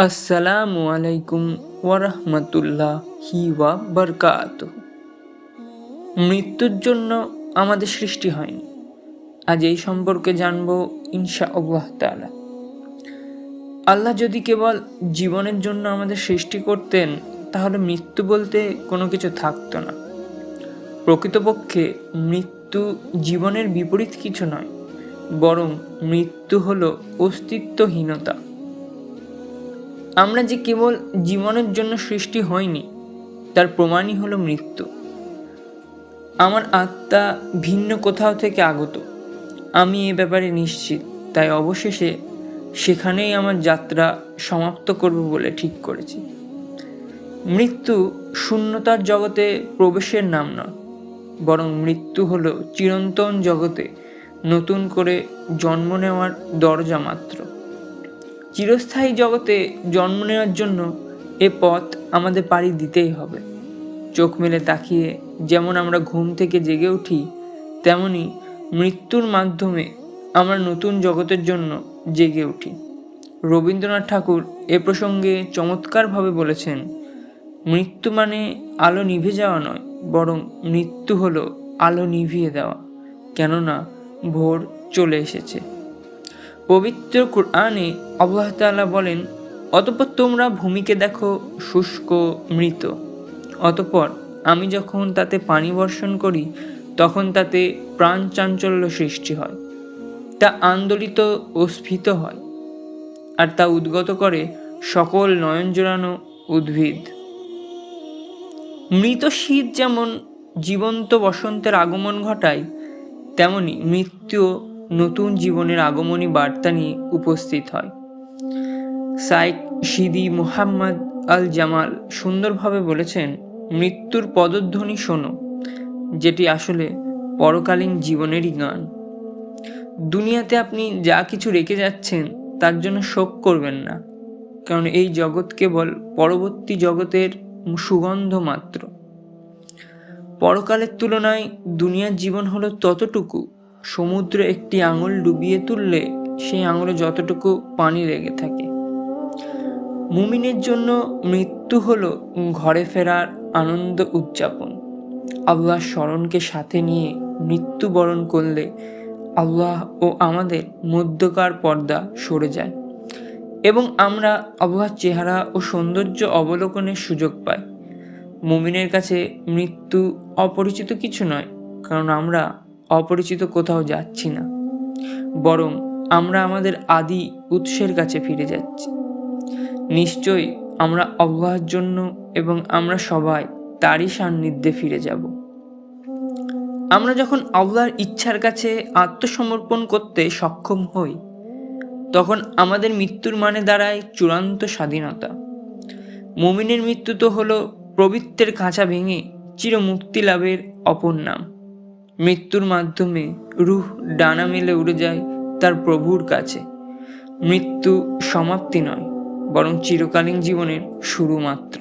আসসালামু আলাইকুম ওয়ারাহমাতুল্লাহি ওয়া বারাকাতুহু। মৃত্যুর জন্য আমাদের সৃষ্টি হয়নি। আজ এই সম্পর্কে জানবো ইনশাআল্লাহ তাআলা। আল্লাহ যদি কেবল জীবনের জন্য আমাদের সৃষ্টি করতেন, তাহলে মৃত্যু বলতে কোনো কিছু থাকতো না। প্রকৃতপক্ষে মৃত্যু জীবনের বিপরীত কিছু নয়, বরং মৃত্যু হলো অস্তিত্বহীনতা। আমরা যে কেবল জীবনের জন্য সৃষ্টি হয়নি, তার প্রমাণই হলো মৃত্যু। আমার আত্মা ভিন্ন কোথাও থেকে আগত, আমি এ ব্যাপারে নিশ্চিত। তাই অবশেষে সেখানেই আমার যাত্রা সমাপ্ত করব বলে ঠিক করেছি। মৃত্যু শূন্যতার জগতে প্রবেশের নাম নয়, বরং মৃত্যু হলো চিরন্তন জগতে নতুন করে জন্ম নেওয়ার দরজা মাত্র। চিরস্থায়ী জগতে জন্ম নেওয়ার জন্য এ পথ আমাদের পাড়ি দিতেই হবে। চোখ মেলে তাকিয়ে যেমন আমরা ঘুম থেকে জেগে উঠি, তেমনি মৃত্যুর মাধ্যমে আমরা নতুন জগতের জন্য জেগে উঠি। রবীন্দ্রনাথ ঠাকুর এ প্রসঙ্গে চমৎকারভাবে বলেছেন, মৃত্যু মানে আলো নিভে যাওয়া নয়, বরং মৃত্যু হলো আলো নিভিয়ে দেওয়া, কেননা ভোর চলে এসেছে। পবিত্র কুরআনে আল্লাহ তাআলা বলেন, অতঃপর তোমরা ভূমিকে দেখো শুষ্ক মৃত, অতঃপর আমি যখন তাতে পানি বর্ষণ করি, তখন তাতে প্রাণ চাঞ্চল্য সৃষ্টি হয়, তা আন্দোলিত ও স্ফীত হয়, আর তা উদ্গত করে সকল নয়ন জোড়ানো উদ্ভিদ। মৃত শীত যেমন জীবন্ত বসন্তের আগমন ঘটায়, তেমনি মৃত্যু নতুন জীবনের আগমনী বার্তা নিয়ে উপস্থিত হয়। শাইখ সিদি মুহাম্মদ আল জামাল সুন্দরভাবে বলেছেন, মৃত্যুর পদধ্বনি শোনো, যেটি আসলে পরকালীন জীবনেরই গান। দুনিয়াতে আপনি যা কিছু রেখে যাচ্ছেন, তার জন্য শোক করবেন না, কারণ এই জগৎ কেবল পরবর্তী জগতের সুগন্ধ মাত্র। পরকালের তুলনায় দুনিয়ার জীবন হলো ততটুকু, সমুদ্রে একটি আঙুল ডুবিয়ে তুললে সেই আঙুলে যতটুকু পানি লেগে থাকে। মুমিনের জন্য মৃত্যু হলো ঘরে ফেরার আনন্দ উদযাপন। আল্লাহর স্মরণকে সাথে নিয়ে মৃত্যুবরণ করলে আল্লাহ ও আমাদের মধ্যকার পর্দা সরে যায় এবং আমরা আল্লাহর চেহারা ও সৌন্দর্য অবলোকনের সুযোগ পাই। মুমিনের কাছে মৃত্যু অপরিচিত কিছু নয়, কারণ আমরা অপরিচিত কোথাও যাচ্ছি না, বরং আমরা আমাদের আদি উৎসের কাছে ফিরে যাচ্ছি। নিশ্চয়ই আমরা আল্লাহর জন্য এবং আমরা সবাই তারই সান্নিধ্যে ফিরে যাব। আমরা যখন আল্লাহর ইচ্ছার কাছে আত্মসমর্পণ করতে সক্ষম হই, তখন আমাদের মৃত্যুর মানে দাঁড়ায় চূড়ান্ত স্বাধীনতা। মুমিনের মৃত্যু তো হলো প্রবৃত্তের খাঁচা ভেঙে চিরমুক্তি লাভের অপর নাম। মৃত্যুর মাধ্যমে রূহ ডানা মেলে উড়ে যায় তার প্রভুর কাছে। মৃত্যু সমাপ্তি নয়, বরং চিরকালীন জীবনের শুরু মাত্র।